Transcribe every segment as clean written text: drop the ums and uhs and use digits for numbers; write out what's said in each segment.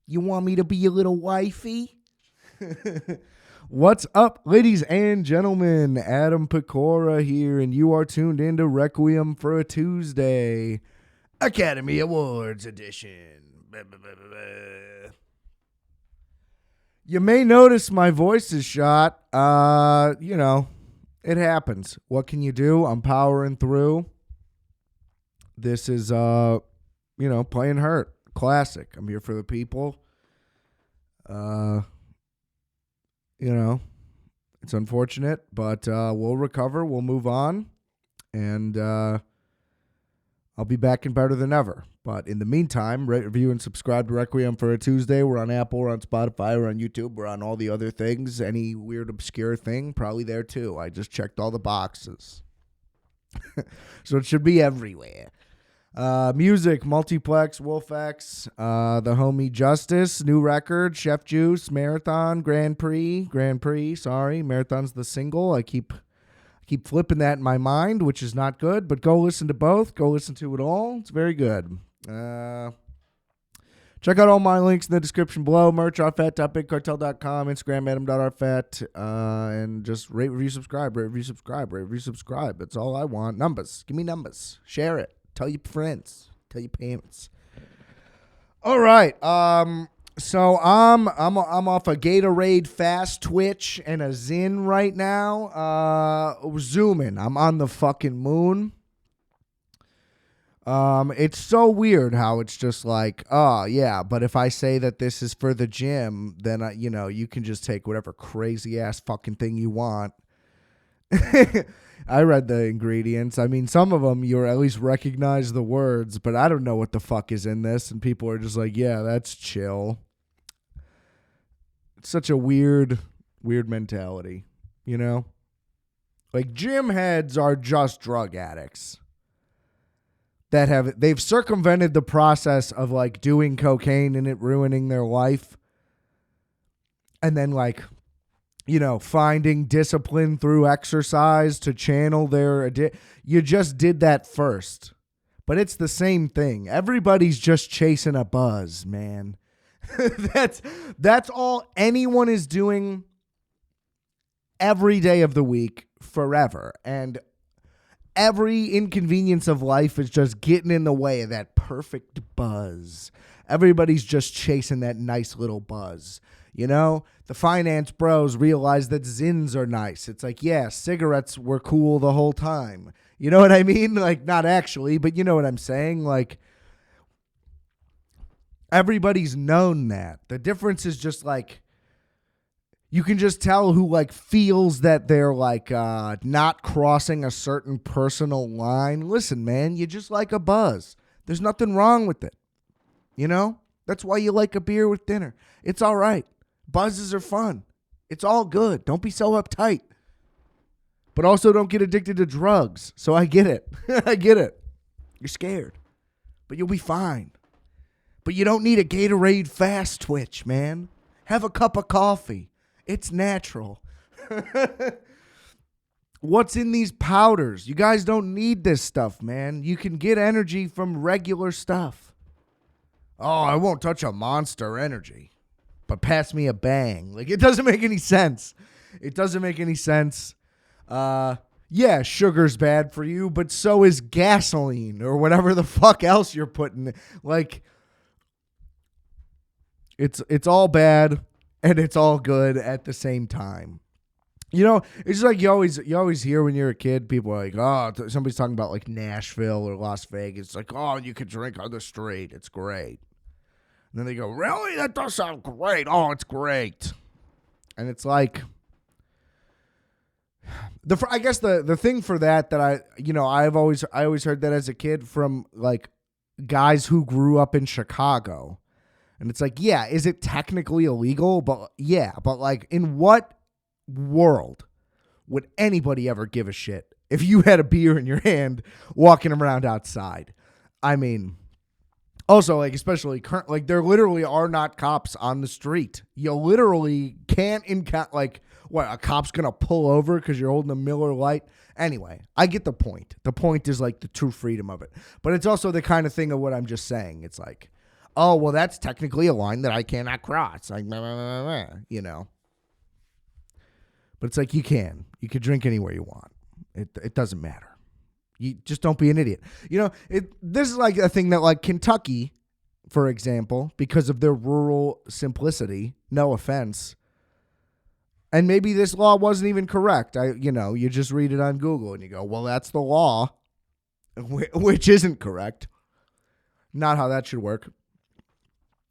You want me to be your little wifey? What's up, ladies and gentlemen? Adam Pecora here, and you are tuned into Requiem for a Tuesday, Academy Awards edition. You may notice my voice is shot. It happens. What can you do? I'm powering through. This is, playing hurt. Classic. I'm here for the people. It's unfortunate, but we'll recover. We'll move on. And I'll be back and better than ever. But in the meantime, rate, review, and subscribe to Requiem for a Tuesday. We're on Apple, we're on Spotify, we're on YouTube, we're on all the other things. Any weird, obscure thing, probably there too. I just checked all the boxes. So it should be everywhere. Music, Multiplex, Wolfx, the homie Justice, new record, Chef Juice, Marathon, Grand Prix, Marathon's the single. I keep flipping that in my mind, which is not good, but go listen to both. Go listen to it all. It's very good. Check out all my links in the description below. Merch, RFAT.bigcartel.com, Instagram, Adam.RFAT, and just rate, review, subscribe. That's all I want. Numbers. Give me numbers. Share it. Tell your friends. Tell your parents. All right. So I'm off a Gatorade fast twitch and a Zin right now. Zooming. I'm on the fucking moon. It's so weird how it's just like, oh yeah, but if I say that this is for the gym, then you can just take whatever crazy ass fucking thing you want. I read the ingredients. I mean, some of them you at least recognize the words, but I don't know what the fuck is in this, and people are just like, yeah, that's chill. It's such a weird mentality, Like, gym heads are just drug addicts that they've circumvented the process of, like, doing cocaine and it ruining their life, and then, like, finding discipline through exercise to channel their you just did that first. But it's the same thing. Everybody's just chasing a buzz, man. That's all anyone is doing every day of the week forever. And every inconvenience of life is just getting in the way of that perfect buzz. Everybody's just chasing that nice little buzz. The finance bros realize that Zins are nice. It's like, yeah, cigarettes were cool the whole time. You know what I mean? Like, not actually, but you know what I'm saying? Like, everybody's known that. The difference is just like, you can just tell who like feels that they're like not crossing a certain personal line. Listen, man, you just like a buzz. There's nothing wrong with it. That's why you like a beer with dinner. It's all right. Buzzes are fun. It's all good. Don't be so uptight. But also don't get addicted to drugs. So I get it. I get it. You're scared. But you'll be fine. But you don't need a Gatorade fast twitch, man. Have a cup of coffee. It's natural. What's in these powders? You guys don't need this stuff, man. You can get energy from regular stuff. Oh, I won't touch a Monster Energy. But pass me a Bang. Like, it doesn't make any sense. Yeah, sugar's bad for you, but so is gasoline or whatever the fuck else you're putting. Like, it's all bad and it's all good at the same time. It's just like you always hear when you're a kid, people are like, oh, somebody's talking about like Nashville or Las Vegas. It's like, oh, you could drink on the street. It's great. And then they go, really? That does sound great. Oh, it's great. And it's like, I guess the thing for that I always heard that as a kid from like guys who grew up in Chicago. And it's like, yeah, is it technically illegal? But yeah, but like in what world would anybody ever give a shit if you had a beer in your hand walking around outside? I mean, also, like, especially current, like, there literally are not cops on the street. You literally can't encounter, like, what, a cop's gonna pull over because you're holding a Miller Lite? Anyway, I get the point. The point is, like, the true freedom of it. But it's also the kind of thing of what I'm just saying. It's like, oh, well, that's technically a line that I cannot cross. Like, you know. But it's like you can drink anywhere you want. It doesn't matter. You just don't be an idiot. You know, this is like a thing that like Kentucky, for example, because of their rural simplicity, no offense. And maybe this law wasn't even correct. You just read it on Google and you go, well, that's the law, which isn't correct. Not how that should work.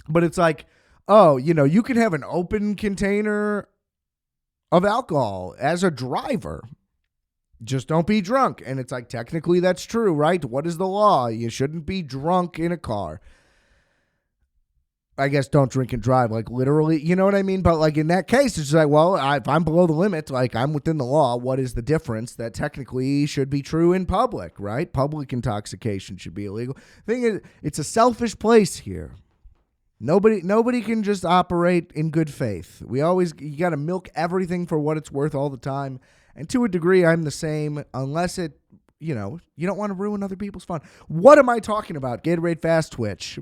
But it's like, oh, you can have an open container of alcohol as a driver. Just don't be drunk. And it's like, technically that's true, right? What is the law? You shouldn't be drunk in a car. I guess don't drink and drive, like literally, you know what I mean? But like in that case, it's like, well, if I'm below the limit, like I'm within the law, what is the difference? That technically should be true in public, right? Public intoxication should be illegal. Thing is, it's a selfish place here. Nobody can just operate in good faith. You got to milk everything for what it's worth all the time. And to a degree, I'm the same, unless you don't want to ruin other people's fun. What am I talking about? Gatorade Fast Twitch.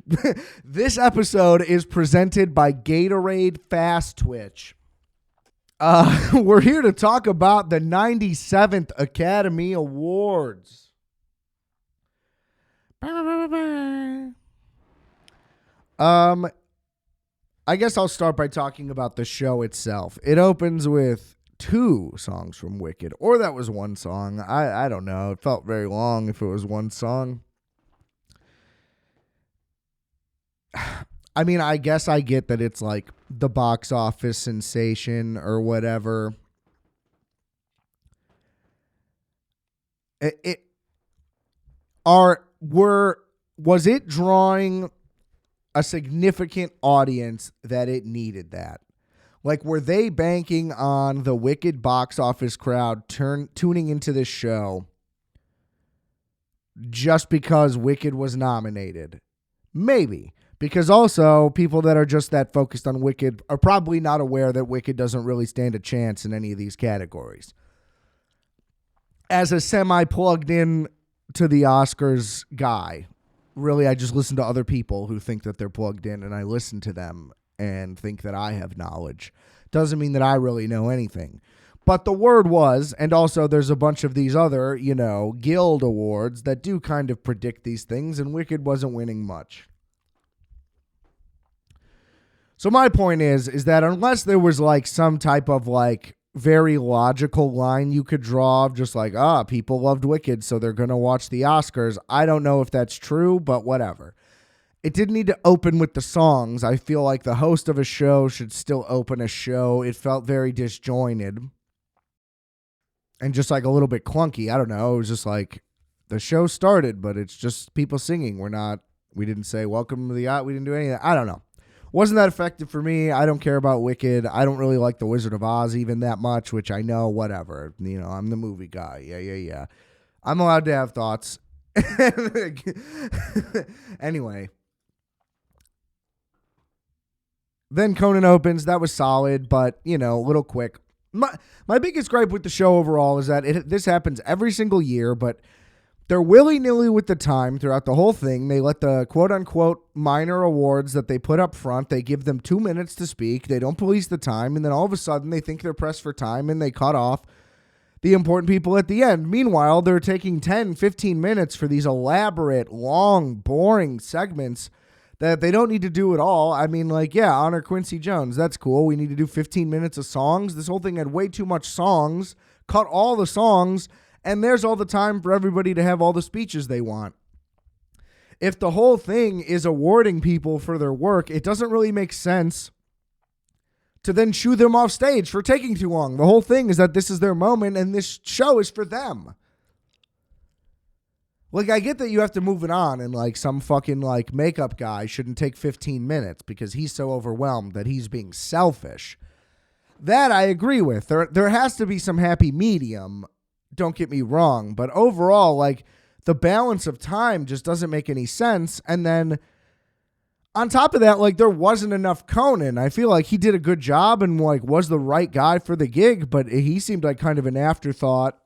This episode is presented by Gatorade Fast Twitch. We're here to talk about the 97th Academy Awards. I guess I'll start by talking about the show itself. It opens with 2 songs from Wicked, or that was one song. I don't know. It felt very long if it was one song. I mean, I guess I get that it's like the box office sensation or whatever. Was it drawing a significant audience that it needed that? Like, were they banking on the Wicked box office crowd tuning into this show just because Wicked was nominated? Maybe. Because also, people that are just that focused on Wicked are probably not aware that Wicked doesn't really stand a chance in any of these categories. As a semi-plugged in to the Oscars guy, really, I just listen to other people who think that they're plugged in, and I listen to them and think that I have knowledge. Doesn't mean that I really know anything. But the word was, and also there's a bunch of these other, guild awards that do kind of predict these things, and Wicked wasn't winning much. So my point is that unless there was like some type of like very logical line you could draw of just like, people loved Wicked, so they're going to watch the Oscars. I don't know if that's true, but whatever. It didn't need to open with the songs. I feel like the host of a show should still open a show. It felt very disjointed and just like a little bit clunky. I don't know. It was just like the show started, but it's just people singing. We didn't say welcome to the yacht. We didn't do anything. I don't know. Wasn't that effective for me. I don't care about Wicked. I don't really like The Wizard of Oz even that much, which I know, whatever. I'm the movie guy. Yeah. I'm allowed to have thoughts. Anyway. Then Conan opens. That was solid, but, a little quick. My biggest gripe with the show overall is that this happens every single year, but they're willy-nilly with the time throughout the whole thing. They let the quote-unquote minor awards that they put up front, they give them 2 minutes to speak. They don't police the time, and then all of a sudden they think they're pressed for time, and they cut off the important people at the end. Meanwhile, they're taking 10, 15 minutes for these elaborate, long, boring segments that they don't need to do at all. I mean, honor Quincy Jones. That's cool. We need to do 15 minutes of songs. This whole thing had way too much songs. Cut all the songs, and there's all the time for everybody to have all the speeches they want. If the whole thing is awarding people for their work, it doesn't really make sense to then shoo them off stage for taking too long. The whole thing is that this is their moment, and this show is for them. I get that you have to move it on, and some fucking makeup guy shouldn't take 15 minutes because he's so overwhelmed that he's being selfish. That I agree with. There has to be some happy medium. Don't get me wrong, but overall, the balance of time just doesn't make any sense. And then on top of that, there wasn't enough Conan. I feel like he did a good job and was the right guy for the gig, but he seemed like kind of an afterthought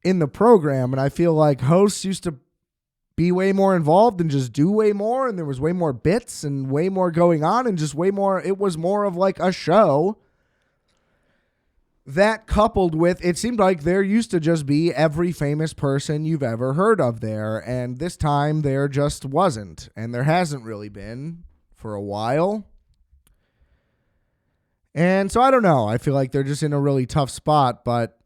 in the program. And I feel like hosts used to be way more involved and just do way more, and there was way more bits and way more going on and just way more. It was more of like a show. That coupled with, it seemed like there used to just be every famous person you've ever heard of there, and this time there just wasn't, and there hasn't really been for a while. And so I don't know. I feel like they're just in a really tough spot, but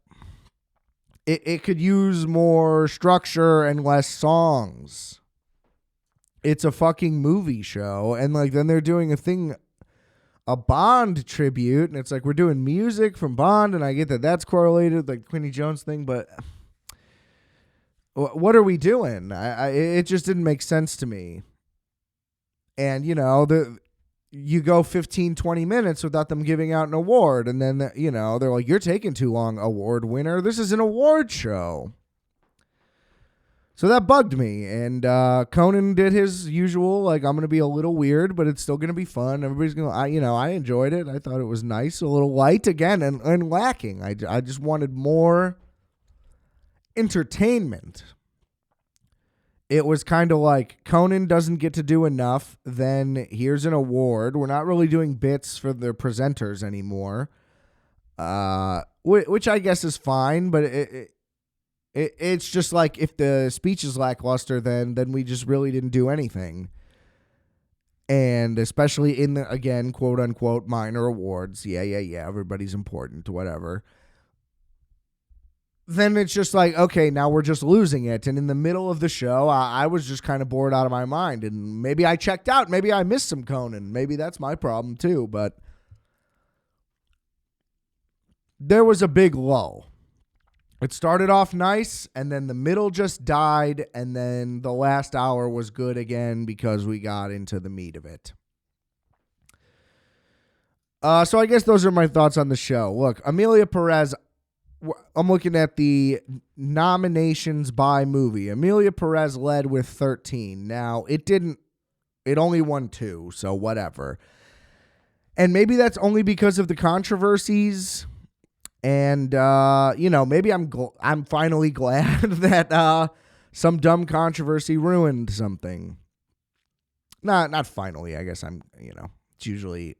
it could use more structure and less songs. It's a fucking movie show, and like then they're doing a Bond tribute, and it's like we're doing music from Bond, and I get that that's correlated, like Quincy Jones thing, but what are we doing? It just didn't make sense to me. And, you know, you go 15, 20 minutes without them giving out an award, and then, you know, they're like, you're taking too long, award winner. This is an award show. So that bugged me, and Conan did his usual, like, I'm going to be a little weird, but it's still going to be fun. Everybody's going to, I enjoyed it. I thought it was nice, a little light again, and lacking. I just wanted more entertainment. It was kind of like Conan doesn't get to do enough, then here's an award. We're not really doing bits for the presenters anymore, which I guess is fine, but it's just like if the speech is lackluster, then we just really didn't do anything. And especially in the, again, quote unquote, minor awards. Yeah, everybody's important, whatever. Then it's just like, okay, now we're just losing it. And in the middle of the show, I was just kind of bored out of my mind. And maybe I checked out. Maybe I missed some Conan. Maybe that's my problem too. But there was a big lull. It started off nice, and then the middle just died, and then the last hour was good again because we got into the meat of it. So I guess those are my thoughts on the show. Look, Amelia Perez, I'm looking at the nominations by movie. Amelia Perez led with 13. Now, it only won 2, so whatever. And maybe that's only because of the controversies. And, maybe I'm finally glad that some dumb controversy ruined something. Not finally, I guess it's usually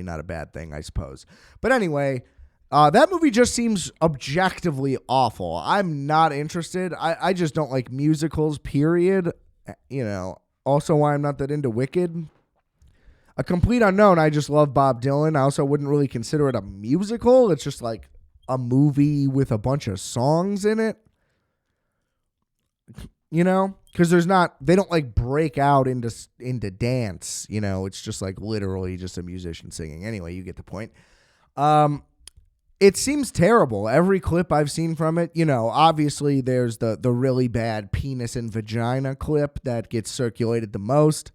not a bad thing, I suppose. But anyway, that movie just seems objectively awful. I'm not interested. I just don't like musicals, period. Also why I'm not that into Wicked. A Complete Unknown, I just love Bob Dylan. I also wouldn't really consider it a musical. It's just like a movie with a bunch of songs in it, because they don't like break out into dance, it's just like literally just a musician singing. Anyway, you get the point. It seems terrible. Every clip I've seen from it, obviously there's the really bad penis and vagina clip that gets circulated the most.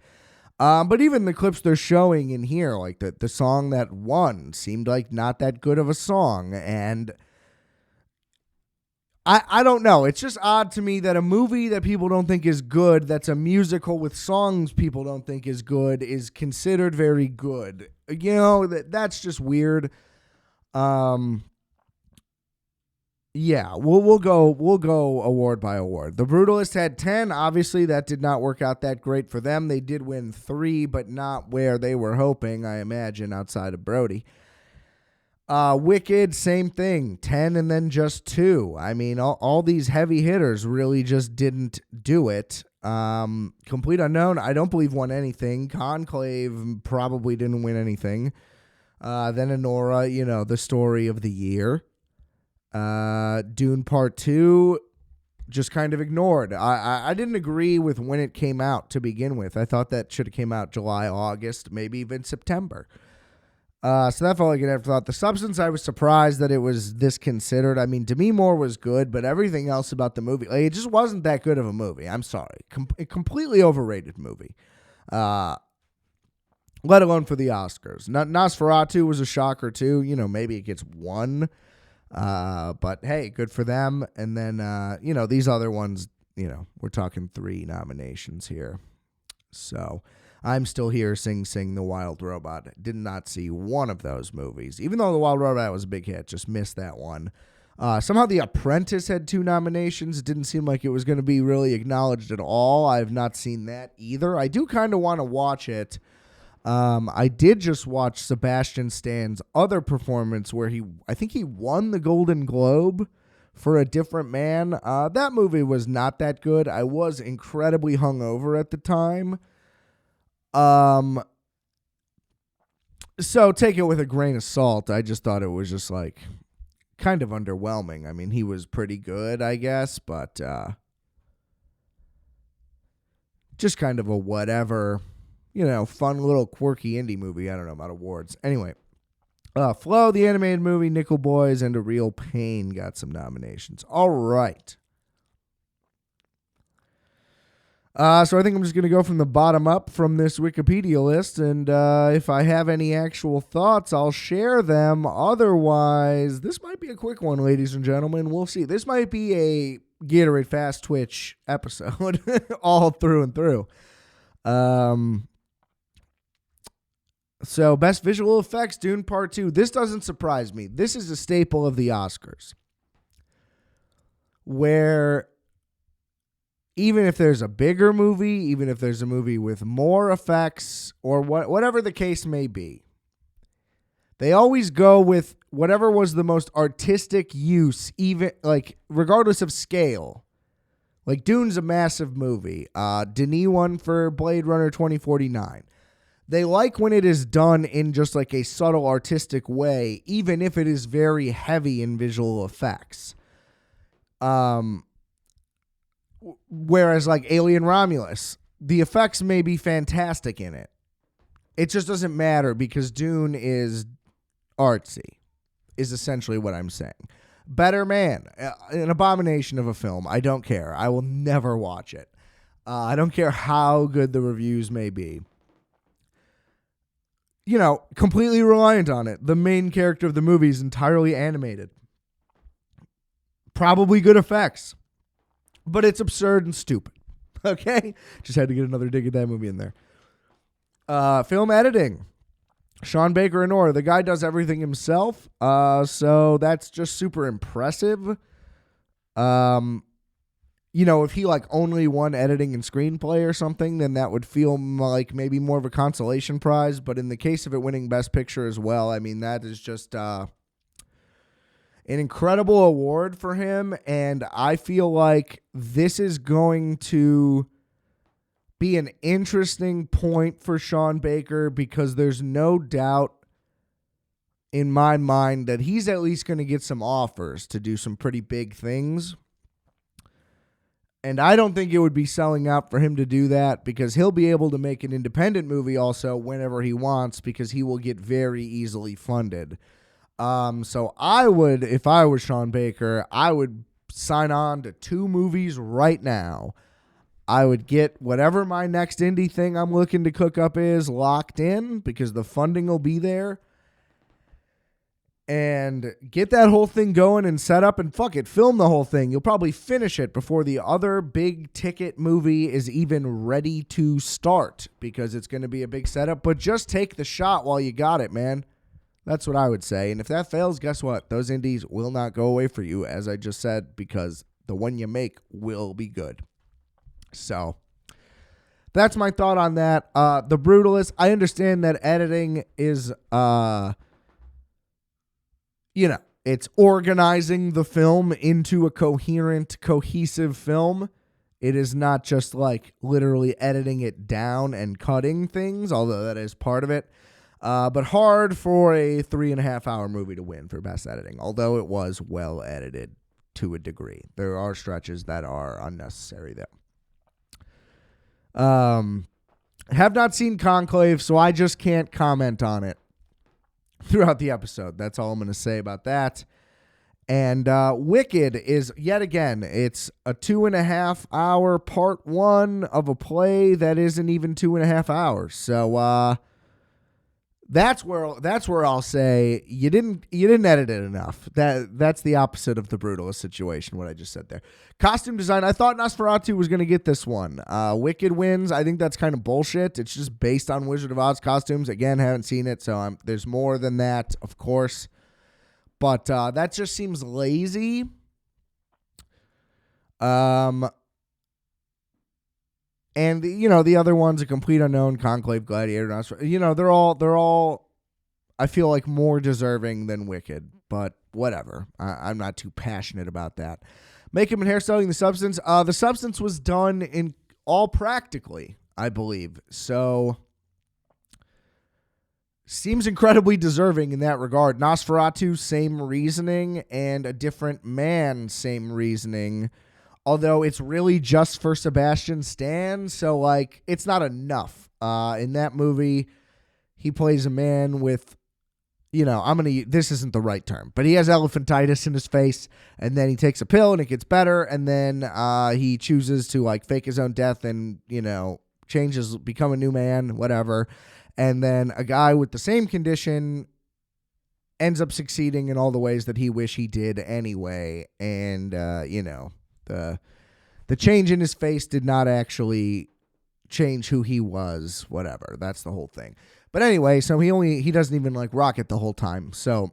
But even the clips they're showing in here, like the song that won seemed like not that good of a song. And I don't know. It's just odd to me that a movie that people don't think is good, that's a musical with songs people don't think is good, is considered very good. That's just weird. Yeah, we'll go award by award. The Brutalist had 10. Obviously, that did not work out that great for them. They did win 3, but not where they were hoping, I imagine, outside of Brody. Wicked, same thing, 10 and then just 2. I mean, all these heavy hitters really just didn't do it. Complete Unknown, I don't believe won anything. Conclave probably didn't win anything. Then Anora, the story of the year. Dune Part 2, just kind of ignored. I didn't agree with when it came out to begin with. I thought that should have came out July, August, maybe even September. So that felt like an afterthought. The Substance, I was surprised that it was this considered. I mean, Demi Moore was good, but everything else about the movie, it just wasn't that good of a movie. I'm sorry. A completely overrated movie. Let alone for the Oscars. Nosferatu was a shocker too. Maybe it gets 1. But hey, good for them. And then, these other ones, we're talking 3 nominations here. So I'm Still Here, Sing Sing, The Wild Robot. Did not see one of those movies, even though The Wild Robot was a big hit, just missed that one. Somehow The Apprentice had 2 nominations. It didn't seem like it was going to be really acknowledged at all. I have not seen that either. I do kind of want to watch it. I did just watch Sebastian Stan's other performance where I think he won the Golden Globe for A Different Man. That movie was not that good. I was incredibly hungover at the time. So take it with a grain of salt. I just thought it was just like kind of underwhelming. I mean, he was pretty good, I guess, but just kind of a whatever, fun little quirky indie movie. I don't know about awards. Anyway, Flow, the animated movie, Nickel Boys, and A Real Pain got some nominations. All right. So I think I'm just going to go from the bottom up from this Wikipedia list, and if I have any actual thoughts, I'll share them. Otherwise, this might be a quick one, ladies and gentlemen. We'll see. This might be a Gatorade Fast Twitch episode all through and through. So, Best Visual Effects, Dune Part 2. This doesn't surprise me. This is a staple of the Oscars, where even if there's a bigger movie, even if there's a movie with more effects, or whatever the case may be, they always go with whatever was the most artistic use, even like regardless of scale. Like Dune's a massive movie. Denis won for Blade Runner 2049. They like when it is done in just like a subtle artistic way, even if it is very heavy in visual effects. Whereas like Alien Romulus, the effects may be fantastic in it. It just doesn't matter because Dune is artsy, is essentially what I'm saying. Better Man, an abomination of a film. I don't care. I will never watch it. I don't care how good the reviews may be. Completely reliant on it. The main character of the movie is entirely animated. Probably good effects. But it's absurd and stupid. Okay? Just had to get another dig at that movie in there. Film editing. Sean Baker and Orr. The guy does everything himself. So that's just super impressive. If he like only won editing and screenplay or something, then that would feel like maybe more of a consolation prize. But in the case of it winning Best Picture as well, I mean, that is just an incredible award for him. And I feel like this is going to be an interesting point for Sean Baker because there's no doubt in my mind that he's at least going to get some offers to do some pretty big things. And I don't think it would be selling out for him to do that because he'll be able to make an independent movie also whenever he wants because he will get very easily funded. So I would, if I was Sean Baker, I would sign on to 2 movies right now. I would get whatever my next indie thing I'm looking to cook up is locked in because the funding will be there. And get that whole thing going and set up and fuck it, film the whole thing. You'll probably finish it before the other big ticket movie is even ready to start because it's going to be a big setup. But just take the shot while you got it, man. That's what I would say. And if that fails, guess what? Those indies will not go away for you, as I just said, because the one you make will be good. So that's my thought on that. The Brutalist, I understand that editing is... it's organizing the film into a coherent, cohesive film. It is not just like literally editing it down and cutting things, although that is part of it. But hard for a 3.5-hour movie to win for best editing, although it was well edited to a degree. There are stretches that are unnecessary though. Have not seen Conclave, so I just can't comment on it throughout the episode. That's all I'm going to say about that. And Wicked is, yet again, it's a 2.5-hour part 1 of a play that isn't even 2.5 hours. So that's where I'll say you didn't edit it enough. That's the opposite of the Brutalist situation, what I just said there. Costume design, I thought Nosferatu was going to get this one. Wicked wins. I think that's kind of bullshit. It's just based on Wizard of Oz costumes. Again, haven't seen it, so there's more than that, of course. But that just seems lazy. And the other ones, A Complete Unknown, Conclave, Gladiator, they're all I feel like more deserving than Wicked, but whatever. I'm not too passionate about that. Makeup and hairstyling, The Substance. The Substance was done in all practically, I believe. So seems incredibly deserving in that regard. Nosferatu, same reasoning, and A Different Man, same reasoning. Although it's really just for Sebastian Stan, so like it's not enough. In that movie, he plays a man with, this isn't the right term, but he has elephantitis in his face, and then he takes a pill and it gets better, and then he chooses to like fake his own death and, become a new man, whatever. And then a guy with the same condition ends up succeeding in all the ways that he wish he did anyway. And, the change in his face did not actually change who he was, whatever. That's the whole thing. But anyway, so he doesn't even like rock it the whole time. So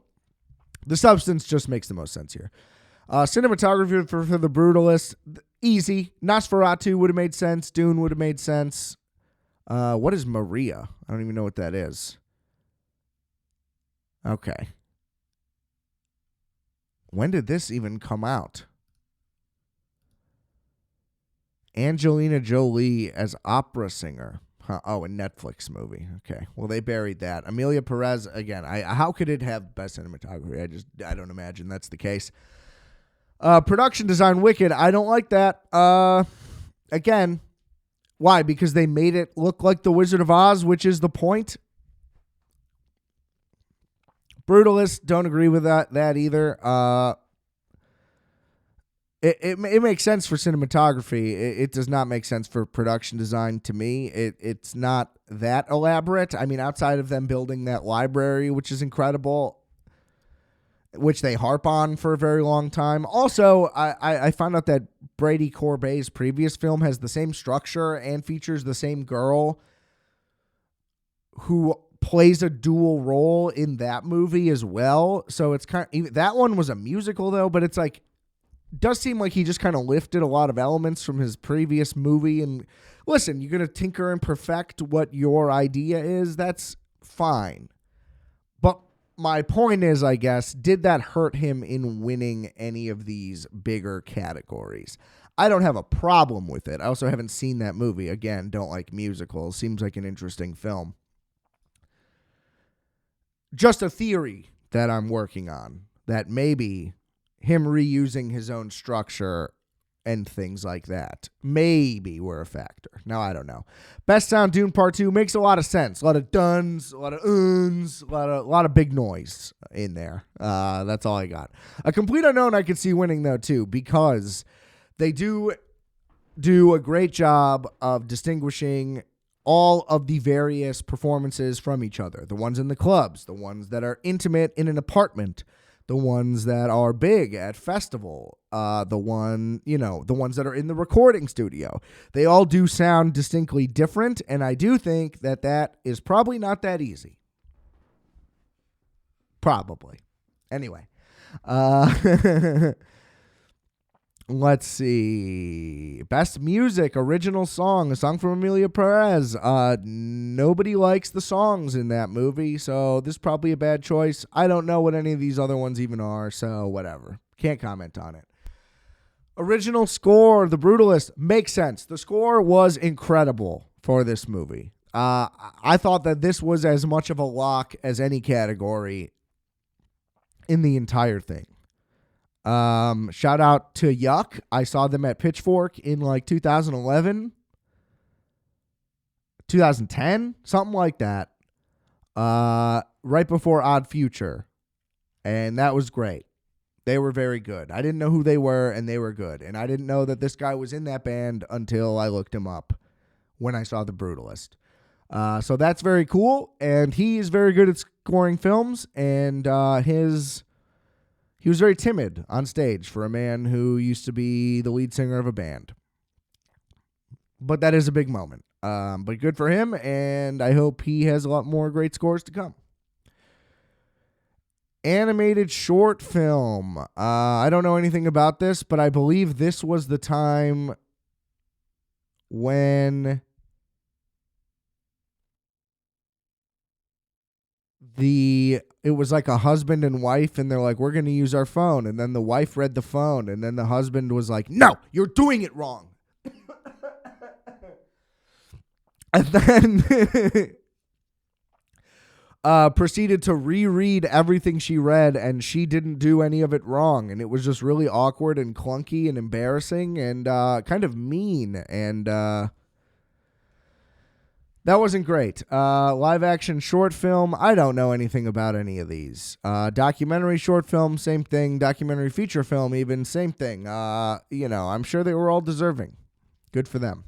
The Substance just makes the most sense here. Cinematography for The Brutalist, easy. Nosferatu would have made sense. Dune would have made sense. What is Maria? I don't even know what that is. Okay. When did this even come out? Angelina Jolie as opera singer. Oh, a Netflix movie. Okay. Well, they buried that. Amelia Perez, again, how could it have best cinematography? I don't imagine that's the case. Production design, Wicked. I don't like that. Again, why? Because they made it look like The Wizard of Oz, which is the point. Brutalist, don't agree with that either. It makes sense for cinematography. It does not make sense for production design to me. It's not that elaborate. I mean, outside of them building that library, which is incredible, which they harp on for a very long time. Also, I found out that Brady Corbet's previous film has the same structure and features the same girl who plays a dual role in that movie as well. So it's that one was a musical though, but it's like, does seem like he just kind of lifted a lot of elements from his previous movie. And listen, you're going to tinker and perfect what your idea is. That's fine. But my point is, I guess, did that hurt him in winning any of these bigger categories? I don't have a problem with it. I also haven't seen that movie. Again, don't like musicals. Seems like an interesting film. Just a theory that I'm working on, that maybe him reusing his own structure and things like that maybe were a factor. Now, I don't know. Best Sound, Dune Part 2 makes a lot of sense. A lot of duns, a lot of uns, a lot of big noise in there. That's all I got. A Complete Unknown I could see winning, though, too, because they do a great job of distinguishing all of the various performances from each other. The ones in the clubs, the ones that are intimate in an apartment, the ones that are big at festival, the ones that are in the recording studio. They all do sound distinctly different, and I do think that is probably not that easy. Probably. Anyway. Let's see. Best music, original song, a song from Amelia Perez. Nobody likes the songs in that movie, so this is probably a bad choice. I don't know what any of these other ones even are, so whatever. Can't comment on it. Original score, The Brutalist, makes sense. The score was incredible for this movie. I thought that this was as much of a lock as any category in the entire thing. Shout out to Yuck. I saw them at Pitchfork in like 2011, 2010, something like that. Right before Odd Future. And that was great. They were very good. I didn't know who they were, and they were good. And I didn't know that this guy was in that band until I looked him up when I saw The Brutalist. So that's very cool. And he is very good at scoring films, and he was very timid on stage for a man who used to be the lead singer of a band. But that is a big moment. But good for him, and I hope he has a lot more great scores to come. Animated short film. I don't know anything about this, but I believe this was the time when it was like a husband and wife, and they're like, we're going to use our phone. And then the wife read the phone, and then the husband was like, no, you're doing it wrong. And then proceeded to reread everything she read, and she didn't do any of it wrong. And it was just really awkward and clunky and embarrassing and kind of mean. And that wasn't great. Live action short film, I don't know anything about any of these. Documentary short film, same thing. Documentary feature film, even, same thing. I'm sure they were all deserving. Good for them.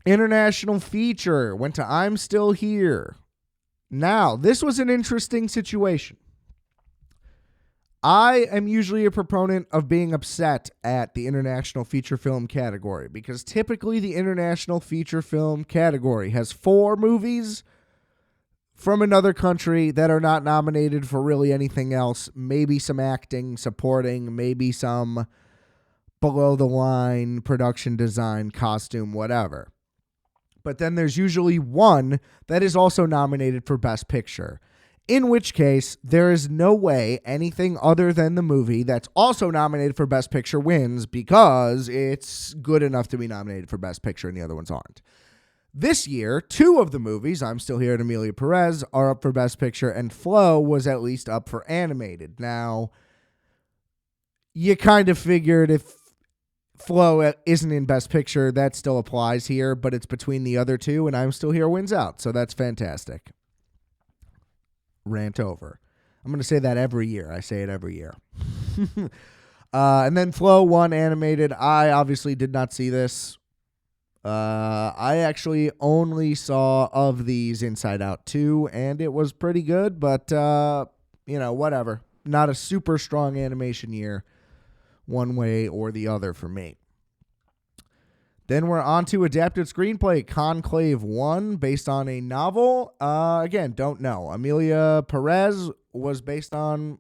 International feature went to I'm Still Here. Now, this was an interesting situation. I am usually a proponent of being upset at the international feature film category because typically the international feature film category has 4 movies from another country that are not nominated for really anything else. Maybe some acting, supporting, maybe some below the line production design, costume, whatever. But then there's usually one that is also nominated for Best Picture, in which case there is no way anything other than the movie that's also nominated for Best Picture wins because it's good enough to be nominated for Best Picture and the other ones aren't. This year, 2 of the movies, I'm Still Here and Amelia Perez, are up for Best Picture, and Flow was at least up for animated. Now, you kind of figured if Flow isn't in Best Picture, that still applies here, but it's between the other 2, and I'm Still Here wins out, so that's fantastic. Rant over. I'm going to say that every year. I say it every year. And then Flow won animated. I obviously did not see this. I actually only saw of these Inside Out 2, and it was pretty good, but, whatever. Not a super strong animation year, one way or the other for me. Then we're on to adapted screenplay, Conclave 1, based on a novel. Again, don't know. Amelia Perez was based on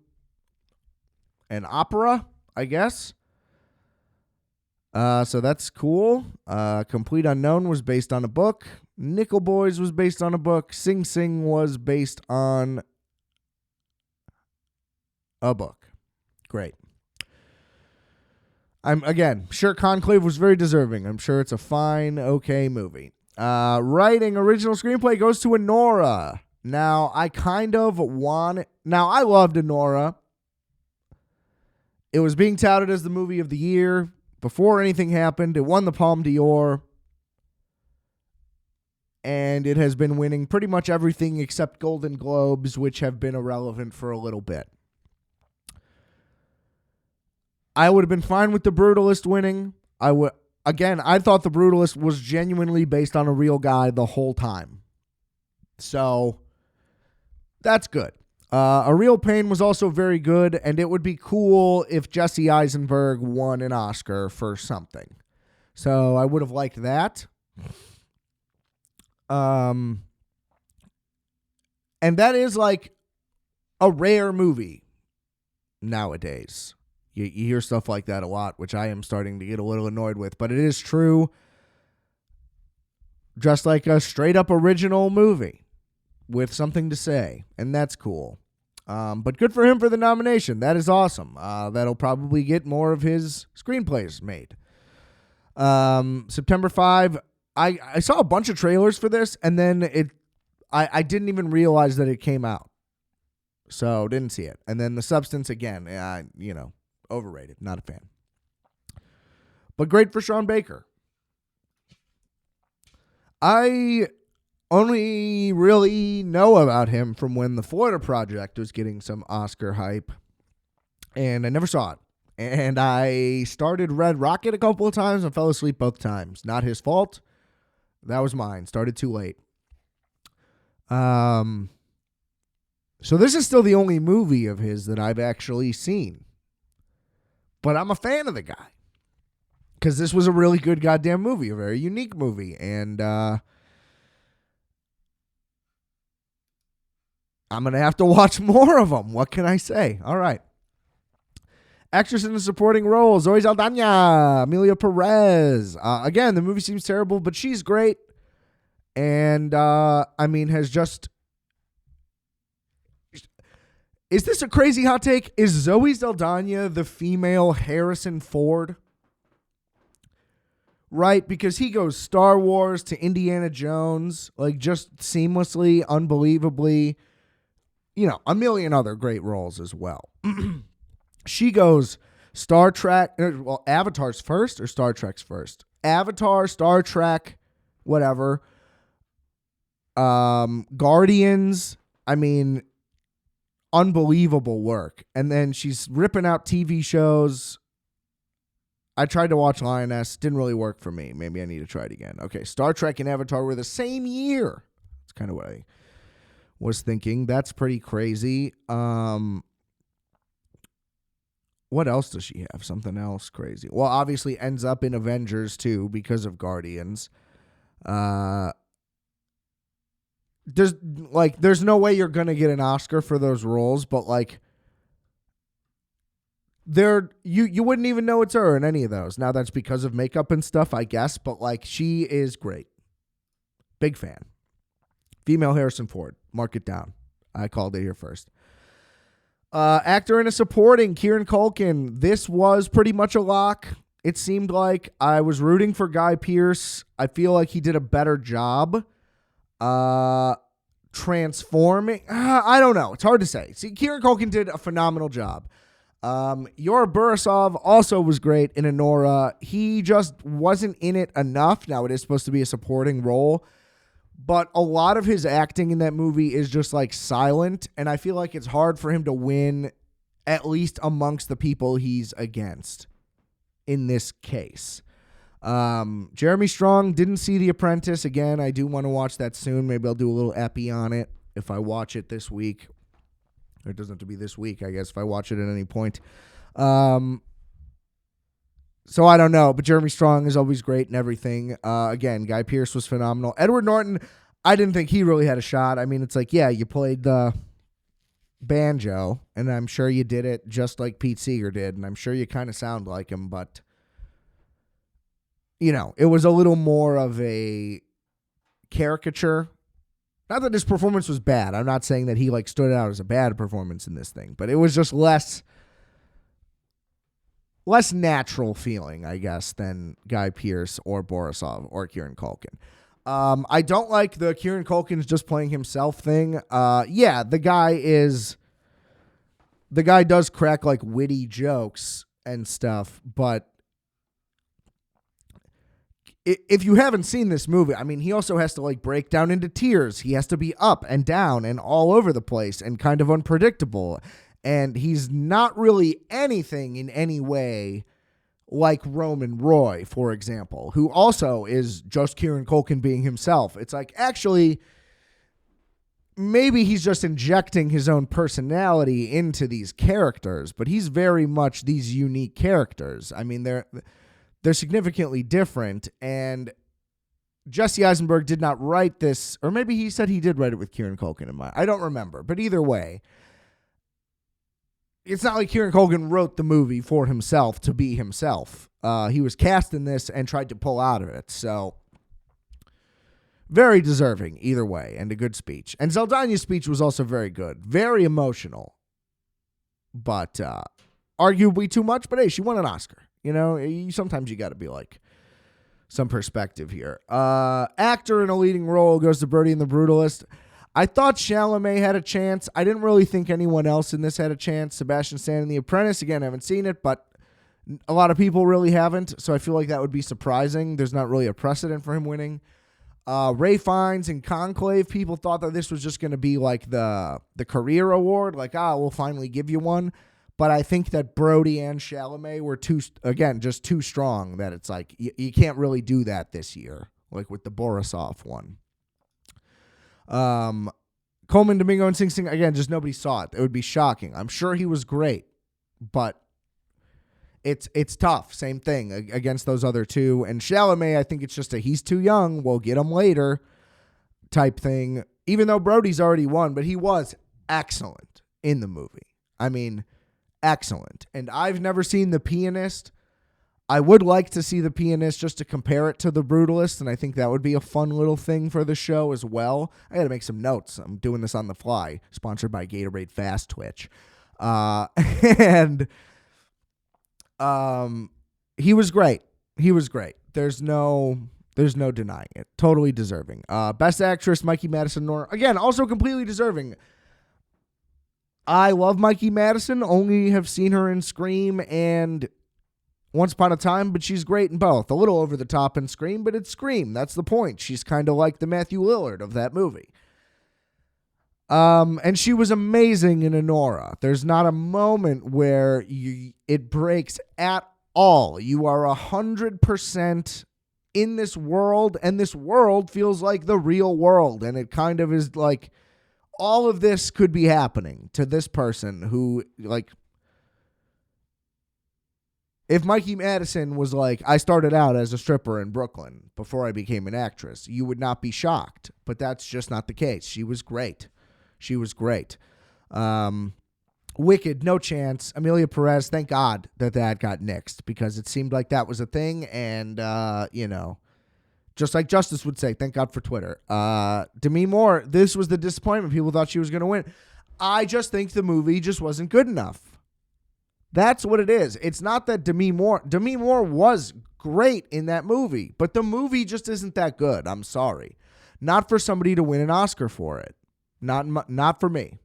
an opera, I guess. So that's cool. Complete Unknown was based on a book. Nickel Boys was based on a book. Sing Sing was based on a book. Great. I'm sure Conclave was very deserving. I'm sure it's a fine, okay movie. Writing original screenplay goes to Anora. Now, I loved Anora. It was being touted as the movie of the year before anything happened. It won the Palme d'Or. And it has been winning pretty much everything except Golden Globes, which have been irrelevant for a little bit. I would have been fine with The Brutalist winning. I thought The Brutalist was genuinely based on a real guy the whole time. So, that's good. A Real Pain was also very good, and it would be cool if Jesse Eisenberg won an Oscar for something. So, I would have liked that. And that is like a rare movie nowadays. You hear stuff like that a lot, which I am starting to get a little annoyed with. But it is true. Just like a straight-up original movie with something to say. And that's cool. But good for him for the nomination. That is awesome. That'll probably get more of his screenplays made. September 5, I saw a bunch of trailers for this, and then I didn't even realize that it came out. So, didn't see it. And then The Substance, again, overrated. Not a fan. But great for Sean Baker. I only really know about him from when The Florida Project was getting some Oscar hype. And I never saw it. And I started Red Rocket a couple of times and fell asleep both times. Not his fault. That was mine. Started too late. So this is still the only movie of his that I've actually seen. But I'm a fan of the guy. Because this was a really good goddamn movie. A very unique movie. And I I'm going to have to watch more of them. What can I say? All right. Actress in the supporting role, Zoe Saldana, Amelia Perez. Again, the movie seems terrible, but she's great. And, has just... Is this a crazy hot take? Is Zoe Saldana the female Harrison Ford? Right? Because he goes Star Wars to Indiana Jones, like just seamlessly, unbelievably, a million other great roles as well. She goes Star Trek, Avatar's first or Star Trek's first? Avatar, Star Trek, whatever. Guardians, unbelievable work. And then she's ripping out TV shows. I tried to watch Lioness. Didn't really work for me. Maybe I need to try it again. Okay, Star Trek and Avatar were the same year. That's kind of what I was thinking. That's pretty crazy. What else does she have? Something else crazy. Well, obviously ends up in Avengers too because of Guardians. There's no way you're going to get an Oscar for those roles, but you wouldn't even know it's her in any of those. Now that's because of makeup and stuff, I guess, but she is great. Big fan. Female Harrison Ford. Mark it down. I called it here first. Actor in a supporting, Kieran Culkin. This was pretty much a lock. It seemed like I was rooting for Guy Pearce. I feel like he did a better job. Transforming. I don't know. It's hard to say. See, Kieran Culkin did a phenomenal job. Yor Borisov also was great in Anora. He just wasn't in it enough. Now, it is supposed to be a supporting role, but a lot of his acting in that movie is just silent, and I feel like it's hard for him to win, at least amongst the people he's against in this case. Jeremy Strong, didn't see The Apprentice. Again, I do want to watch that soon. Maybe I'll do a little epi on it if I watch it this week. Or it doesn't have to be this week, I guess, if I watch it at any point. So I don't know, but Jeremy Strong is always great and everything. Again, Guy Pearce was phenomenal. Edward Norton, I didn't think he really had a shot. It's you played the banjo, and I'm sure you did it just like Pete Seeger did, and I'm sure you kind of sound like him, but, it was a little more of a caricature. Not that his performance was bad. I'm not saying that he stood out as a bad performance in this thing, but it was just less natural feeling, I guess, than Guy Pearce or Borisov or Kieran Culkin. I don't like the Kieran Culkin's just playing himself thing. The guy does crack witty jokes and stuff, but if you haven't seen this movie, he also has to break down into tears. He has to be up and down and all over the place and kind of unpredictable. And he's not really anything in any way like Roman Roy, for example, who also is just Kieran Culkin being himself. It's actually, maybe he's just injecting his own personality into these characters, but he's very much these unique characters. They're significantly different, and Jesse Eisenberg did not write this, or maybe he said he did write it with Kieran Culkin in mind. I don't remember, but either way, it's not like Kieran Culkin wrote the movie for himself to be himself. He was cast in this and tried to pull out of it, so very deserving either way, and a good speech. And Saldana's speech was also very good, very emotional, but arguably too much, but hey, she won an Oscar. Sometimes you got to be some perspective here. Actor in a leading role goes to Birdie and the Brutalist. I thought Chalamet had a chance. I didn't really think anyone else in this had a chance. Sebastian Stan in The Apprentice, again, I haven't seen it, but a lot of people really haven't, so I feel like that would be surprising. There's not really a precedent for him winning. Ray Fiennes in Conclave, people thought that this was just going to be the career award, we'll finally give you one. But I think that Brody and Chalamet were just too strong, that it's you can't really do that this year, with the Borisov one. Coleman, Domingo, and Sing Sing, again, just nobody saw it. It would be shocking. I'm sure he was great, but it's tough. Same thing against those other two. And Chalamet, I think it's just he's too young, we'll get him later type thing, even though Brody's already won, but he was excellent in the movie. I mean, excellent. And I've never seen The Pianist. I would like to see The Pianist just to compare it to The Brutalist, and I think that would be a fun little thing for the show as well. I got to make some notes. I'm doing this on the fly. Sponsored by Gatorade Fast Twitch. And he was great. He was great. There's no denying it. Totally deserving. Best Actress, Mikey Madison, Nora. Again, also completely deserving. I love Mikey Madison. Only have seen her in Scream and Once Upon a Time, but she's great in both. A little over the top in Scream, but it's Scream. That's the point. She's kind of like the Matthew Lillard of that movie. And she was amazing in Anora. There's not a moment where it breaks at all. You are 100% in this world, and this world feels like the real world, and it kind of is like all of this could be happening to this person who, like, if Mikey Madison was like, I started out as a stripper in Brooklyn before I became an actress, you would not be shocked, but that's just not the case. She was great. She was great. Wicked, no chance. Amelia Perez, thank God that got nixed, because it seemed like that was a thing, and, just like Justice would say, thank God for Twitter. Demi Moore, this was the disappointment. People thought she was going to win. I just think the movie just wasn't good enough. That's what it is. It's not that Demi Moore was great in that movie, but the movie just isn't that good. I'm sorry. Not for somebody to win an Oscar for it. Not for me.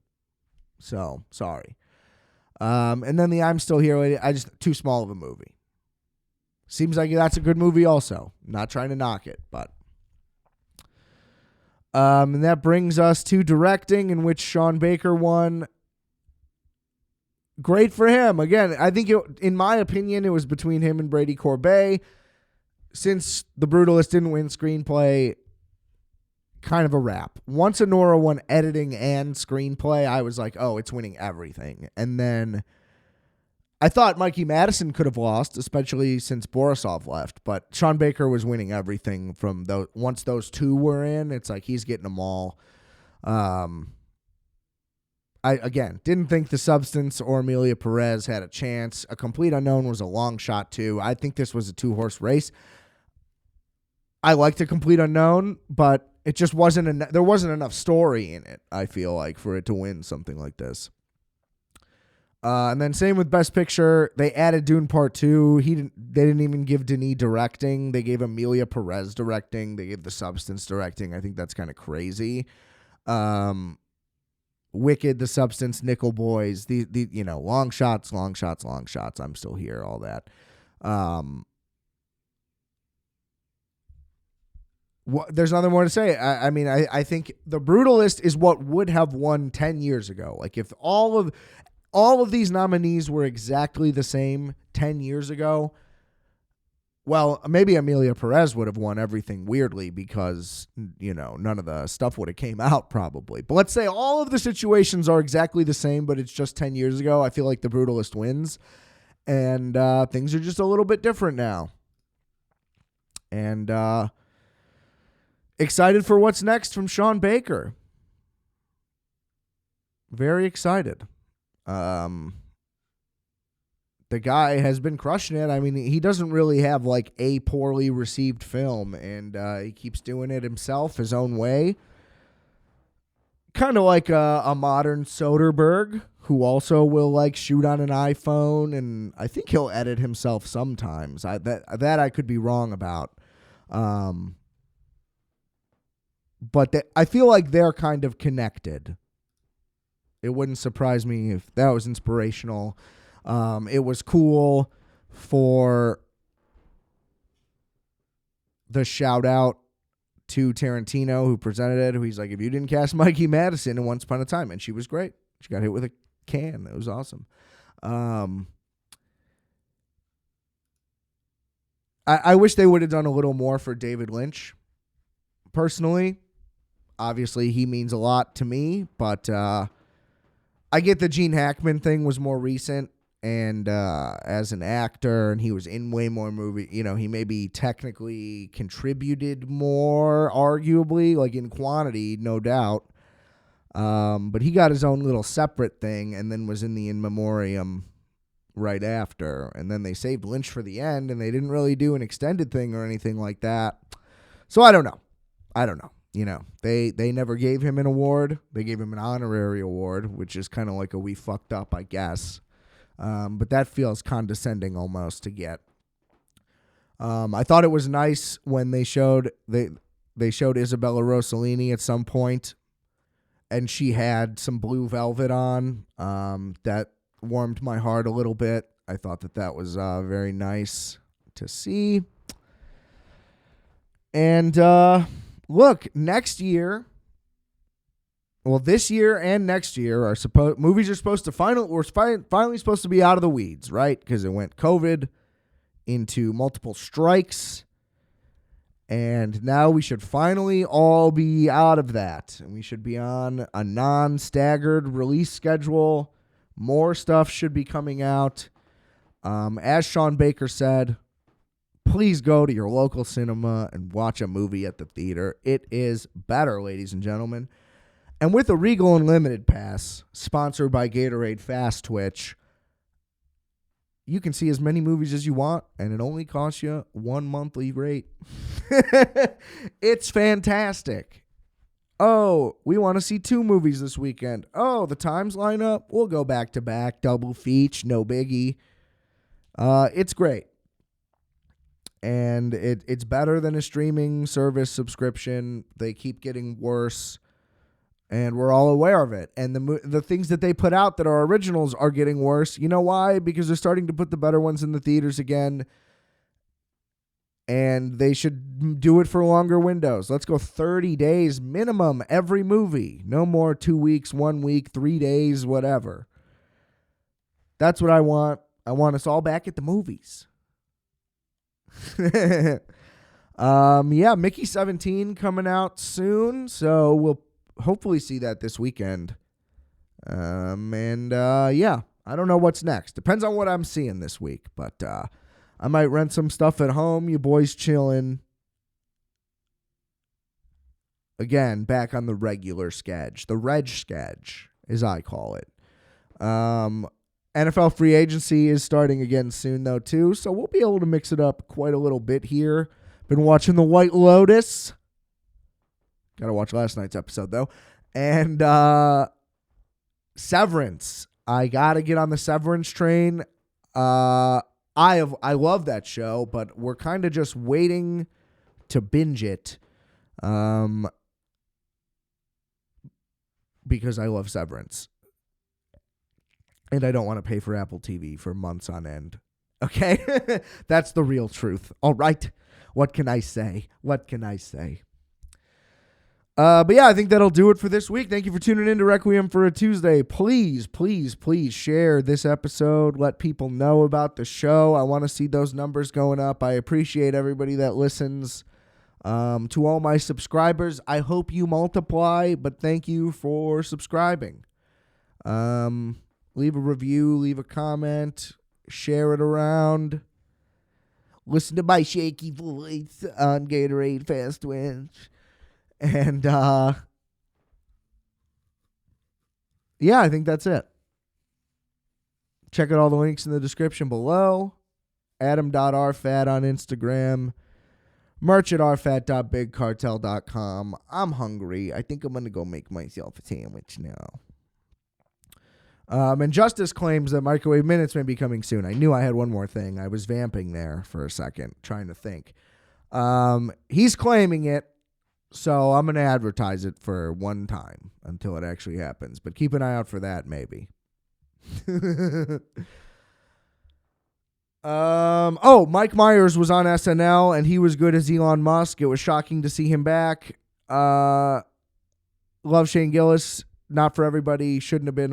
So, sorry. And then the I'm Still Here lady, too small of a movie. Seems like that's a good movie also. Not trying to knock it, but. And that brings us to directing, in which Sean Baker won. Great for him. Again, I think, in my opinion, it was between him and Brady Corbet. Since The Brutalist didn't win screenplay, kind of a wrap. Once Anora won editing and screenplay, I was like, oh, it's winning everything. And then I thought Mikey Madison could have lost, especially since Borisov left, but Sean Baker was winning everything from those. Once those two were in, it's like he's getting them all. I, again, didn't think The Substance or Amelia Perez had a chance. A Complete Unknown was a long shot, too. I think this was a two-horse race. I liked A Complete Unknown, but it just wasn't there wasn't enough story in it, I feel like, for it to win something like this. And then same with Best Picture. They added Dune Part 2. They didn't even give Denis directing. They gave Amelia Perez directing. They gave The Substance directing. I think that's kind of crazy. Wicked, The Substance, Nickel Boys, the long shots. I'm Still Here, all that. There's nothing more to say. I think The Brutalist is what would have won 10 years ago. Like, if all of these nominees were exactly the same 10 years ago, well, maybe Amelia Perez would have won everything weirdly, because, none of the stuff would have came out probably. But let's say all of the situations are exactly the same, but it's just 10 years ago. I feel like The Brutalist wins, and things are just a little bit different now. And excited for what's next from Sean Baker. Very excited. The guy has been crushing it. I mean, he doesn't really have like a poorly received film, and he keeps doing it himself, his own way. Kind of like a modern Soderbergh, who also will like shoot on an iPhone, and I think he'll edit himself sometimes. That I could be wrong about. But I feel like they're kind of connected. It wouldn't surprise me if that was inspirational. It was cool for the shout out to Tarantino, who presented it, who he's like, if you didn't cast Mikey Madison in Once Upon a Time, and she was great. She got hit with a can. It was awesome. I wish they would have done a little more for David Lynch. Personally, obviously he means a lot to me, but I get the Gene Hackman thing was more recent, and as an actor, and he was in way more movie. He maybe technically contributed more, arguably, like in quantity, no doubt. But he got his own little separate thing and then was in the in memoriam right after. And then they saved Lynch for the end, and they didn't really do an extended thing or anything like that. So I don't know. You know, they never gave him an award. They gave him an honorary award, which is kind of like a we fucked up, I guess. But that feels condescending almost to get. I thought it was nice when they showed Isabella Rossellini at some point, and she had some blue velvet on. That warmed my heart a little bit. I thought that was very nice to see. And look, next year, well, this year and next year movies are supposed to finally supposed to be out of the weeds, right? Because it went COVID into multiple strikes, and now we should finally all be out of that, and we should be on a non-staggered release schedule. More stuff should be coming out. As Sean Baker said, please go to your local cinema and watch a movie at the theater. It is better, ladies and gentlemen. And with a Regal Unlimited Pass, sponsored by Gatorade Fast Twitch, you can see as many movies as you want, and it only costs you one monthly rate. It's fantastic. Oh, we want to see 2 movies this weekend. Oh, the times line up. We'll go back to back, double feature, no biggie. It's great. And it's better than a streaming service subscription. They keep getting worse, and we're all aware of it. And the things that they put out that are originals are getting worse. You know why? Because they're starting to put the better ones in the theaters again, and they should do it for longer windows. Let's go 30 days minimum every movie. No more 2 weeks, 1 week, 3 days, whatever. That's what I want. I want us all back at the movies. Mickey 17 coming out soon, so we'll hopefully see that this weekend. I don't know what's next. Depends on what I'm seeing this week, but I might rent some stuff at home. You boys chilling. Again, back on the regular sketch, the reg sketch, as I call it. NFL free agency is starting again soon, though, too, so we'll be able to mix it up quite a little bit here. Been watching The White Lotus. Got to watch last night's episode, though. And Severance. I got to get on the Severance train. I love that show, but we're kind of just waiting to binge it because I love Severance. And I don't want to pay for Apple TV for months on end. Okay? That's the real truth. All right. What can I say? But yeah, I think that'll do it for this week. Thank you for tuning in to Requiem for a Tuesday. Please, please, please share this episode. Let people know about the show. I want to see those numbers going up. I appreciate everybody that listens. To all my subscribers, I hope you multiply, but thank you for subscribing. Leave a review, leave a comment, share it around. Listen to my shaky voice on Gatorade Fast Twitch. And, I think that's it. Check out all the links in the description below. Adam.rfat on Instagram. Merch at rfat.bigcartel.com. I'm hungry. I think I'm going to go make myself a sandwich now. And Justice claims that Microwave Minutes may be coming soon. I knew I had one more thing. I was vamping there for a second, trying to think. He's claiming it, so I'm going to advertise it for one time until it actually happens. But keep an eye out for that, maybe. Mike Myers was on SNL, and he was good as Elon Musk. It was shocking to see him back. Love Shane Gillis. Not for everybody. Shouldn't have been.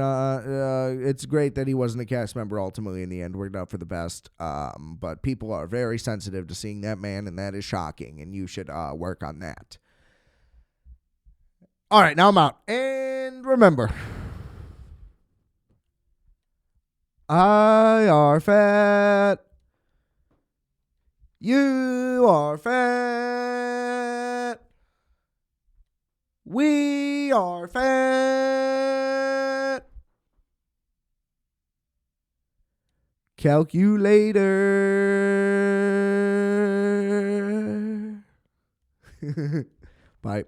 It's great that he wasn't a cast member ultimately in the end. Worked out for the best. But people are very sensitive to seeing that man, and that is shocking, and you should work on that. All right, now I'm out. And remember, I are fat. You are fat. We are fat. Calculator. Bye.